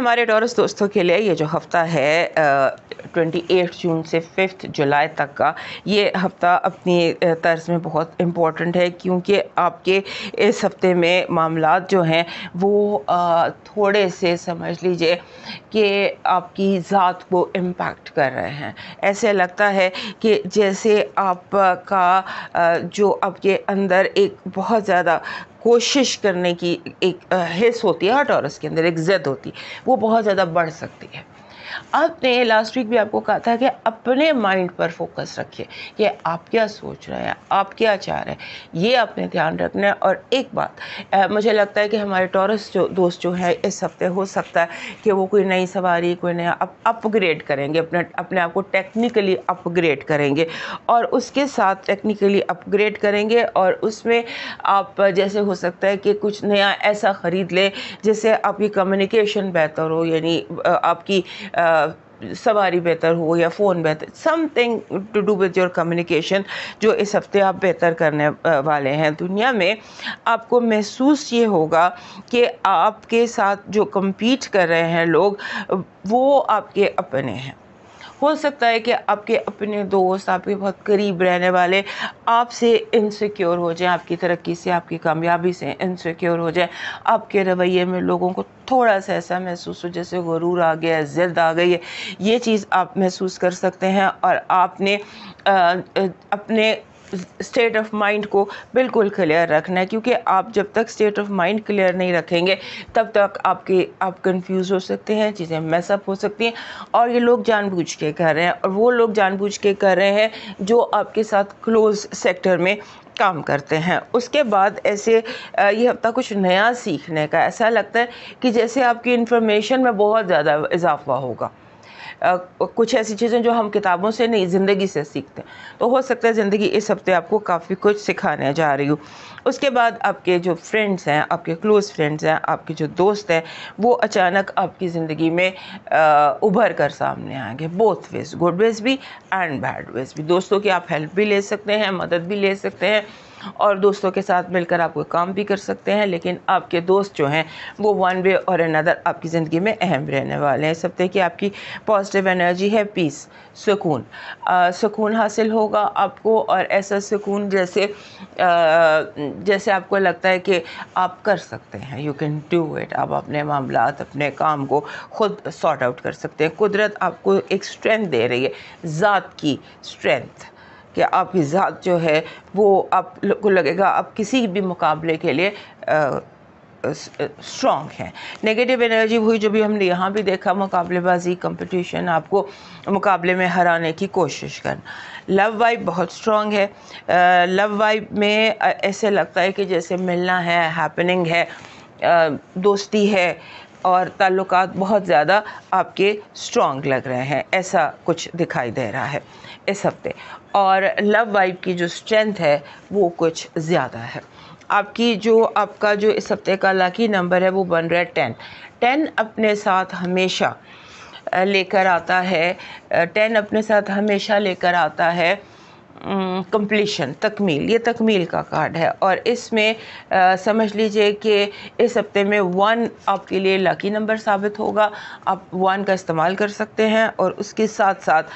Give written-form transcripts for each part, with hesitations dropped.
ہمارے ٹورس دوستوں کے لیے یہ جو ہفتہ ہے 28 جون سے 5 جولائی تک کا، یہ ہفتہ اپنی طرز میں بہت امپورٹنٹ ہے، کیونکہ آپ کے اس ہفتے میں معاملات جو ہیں وہ تھوڑے سے سمجھ لیجئے کہ آپ کی ذات کو امپیکٹ کر رہے ہیں۔ ایسے لگتا ہے کہ جیسے آپ کا جو آپ کے اندر ایک بہت زیادہ کوشش کرنے کی ایک حص ہوتی ہے، ہر ٹورس کے اندر ایک ضد ہوتی ہے، وہ بہت زیادہ بڑھ سکتی ہے۔ آپ نے لاسٹ ویک بھی آپ کو کہا تھا کہ اپنے مائنڈ پر فوکس رکھیے کہ آپ کیا سوچ رہے ہیں، آپ کیا چاہ رہے ہیں، یہ آپ نے دھیان رکھنا ہے۔ اور ایک بات مجھے لگتا ہے کہ ہمارے ٹورس دوست جو ہیں اس ہفتے ہو سکتا ہے کہ وہ کوئی نئی سواری، کوئی نیا اپ گریڈ کریں گے، اپنے آپ کو ٹیکنیکلی اپ گریڈ کریں گے، اور اس کے ساتھ ٹیکنیکلی اپ گریڈ کریں گے، اور اس میں آپ جیسے ہو سکتا ہے کہ کچھ نیا ایسا خرید لیں جس سے آپ کی کمیونیکیشن بہتر ہو، یعنی آپ کی سواری بہتر ہو یا فون بہتر، something to do with your communication, جو اس ہفتے آپ بہتر کرنے والے ہیں۔ دنیا میں آپ کو محسوس یہ ہوگا کہ آپ کے ساتھ جو کمپیٹ کر رہے ہیں لوگ، وہ آپ کے اپنے ہیں۔ ہو سکتا ہے کہ آپ کے اپنے دوست، آپ کے بہت قریب رہنے والے آپ سے انسیکیور ہو جائیں، آپ کی ترقی سے، آپ کی کامیابی سے انسیکیور ہو جائیں، آپ کے رویے میں لوگوں کو تھوڑا سا ایسا محسوس ہو جیسے غرور آ گیا ہے، ضد آ گئی ہے۔ یہ چیز آپ محسوس کر سکتے ہیں، اور آپ نے اپنے اسٹیٹ آف مائنڈ کو بالکل کلیئر رکھنا ہے، کیونکہ آپ جب تک اسٹیٹ آف مائنڈ کلیئر نہیں رکھیں گے تب تک آپ کنفیوز ہو سکتے ہیں، چیزیں میس اپ ہو سکتی ہیں، اور یہ لوگ جان بوجھ کے کر رہے ہیں، اور وہ لوگ جان بوجھ کے کر رہے ہیں جو آپ کے ساتھ کلوز سیکٹر میں کام کرتے ہیں۔ اس کے بعد ایسے یہ ہفتہ کچھ نیا سیکھنے کا، ایسا لگتا ہے کہ جیسے آپ کی انفارمیشن میں بہت زیادہ اضافہ ہوگا، کچھ ایسی چیزیں جو ہم کتابوں سے نہیں، زندگی سے سیکھتے ہیں، تو ہو سکتا ہے زندگی اس ہفتے آپ کو کافی کچھ سکھانے جا رہی ہو۔ اس کے بعد آپ کے جو فرینڈز ہیں، آپ کے کلوز فرینڈز ہیں، آپ کے جو دوست ہیں، وہ اچانک آپ کی زندگی میں ابھر کر سامنے آئیں گے، بوتھ ویز، گڈ ویز بھی اینڈ بیڈ ویز بھی۔ دوستوں کی آپ ہیلپ بھی لے سکتے ہیں، مدد بھی لے سکتے ہیں، اور دوستوں کے ساتھ مل کر آپ کوئی کام بھی کر سکتے ہیں، لیکن آپ کے دوست جو ہیں وہ ون وے اور اندر آپ کی زندگی میں اہم رہنے والے ہیں۔ اس ہفتے کی آپ کی پازیٹیو انرجی ہے پیس، سکون حاصل ہوگا آپ کو، اور ایسا سکون جیسے آپ کو لگتا ہے کہ آپ کر سکتے ہیں، یو کین ڈو اٹ، آپ اپنے معاملات، اپنے کام کو خود سارٹ آؤٹ کر سکتے ہیں۔ قدرت آپ کو ایک اسٹرینتھ دے رہی ہے، ذات کی اسٹرینتھ، کہ آپ کی ذات جو ہے وہ آپ کو لگے گا آپ کسی بھی مقابلے کے لیے اسٹرانگ ہیں۔ نیگیٹو انرجی وہی جو بھی ہم نے یہاں بھی دیکھا، مقابلے بازی، کمپٹیشن، آپ کو مقابلے میں ہرانے کی کوشش کرنا۔ لو وائب بہت اسٹرانگ ہے، لو وائب میں ایسے لگتا ہے کہ جیسے ملنا ہے، ہیپننگ ہے، دوستی ہے، اور تعلقات بہت زیادہ آپ کے اسٹرانگ لگ رہے ہیں، ایسا کچھ دکھائی دے رہا ہے اس ہفتے۔ اور لو وائب کی جو اسٹرینتھ ہے وہ کچھ زیادہ ہے۔ آپ کا جو اس ہفتے کا لاکی نمبر ہے وہ بن رہا ہے 10۔ 10 اپنے ساتھ ہمیشہ لے کر آتا ہے، 10 اپنے ساتھ ہمیشہ لے کر آتا ہے کمپلیشن، تکمیل۔ یہ تکمیل کا کارڈ ہے، اور اس میں سمجھ لیجئے کہ اس ہفتے میں 1 آپ کے لیے لاکی نمبر ثابت ہوگا۔ آپ 1 کا استعمال کر سکتے ہیں، اور اس کے ساتھ ساتھ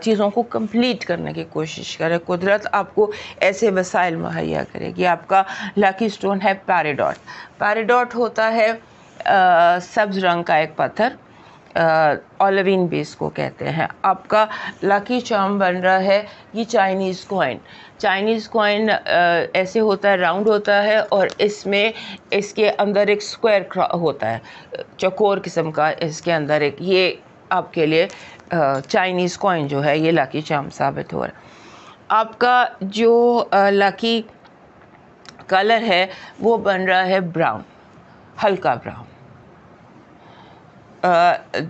چیزوں کو کمپلیٹ کرنے کی کوشش کریں۔ قدرت آپ کو ایسے وسائل مہیا کرے گی۔ آپ کا لاکی سٹون ہے پیریڈاٹ۔ پیریڈاٹ ہوتا ہے سبز رنگ کا ایک پتھر، اولوین بیس کو کہتے ہیں۔ آپ کا لاکی چارم بن رہا ہے یہ چائنیز کوائن۔ چائنیز کوائن ایسے ہوتا ہے، راؤنڈ ہوتا ہے، اور اس کے اندر ایک اسکوائر ہوتا ہے، چوکور قسم کا، اس کے اندر ایک، یہ آپ کے لیے چائنیز کوائن جو ہے یہ لاکی چارم ثابت ہو رہا ہے۔ آپ کا جو لاکی کلر ہے وہ بن رہا ہے براؤن، ہلکا براؤن،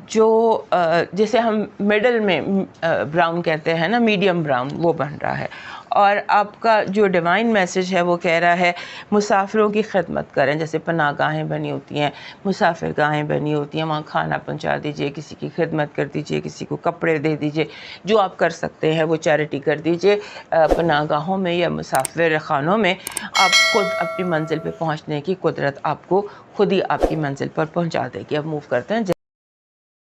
جو جسے ہم مڈل میں براؤن کہتے ہیں نا، میڈیم براؤن، وہ بن رہا ہے۔ اور آپ کا جو ڈیوائن میسج ہے وہ کہہ رہا ہے مسافروں کی خدمت کریں، جیسے پناہ گاہیں بنی ہوتی ہیں، مسافر گاہیں بنی ہوتی ہیں، وہاں کھانا پہنچا دیجئے، کسی کی خدمت کر دیجئے، کسی کو کپڑے دے دیجئے، جو آپ کر سکتے ہیں وہ چیریٹی کر دیجئے پناہ گاہوں میں یا مسافر خانوں میں۔ آپ خود اپنی منزل پہ پہنچنے کی قدرت آپ کو خود ہی آپ کی منزل پر پہنچا دے گی۔ اب موو کرتے ہیں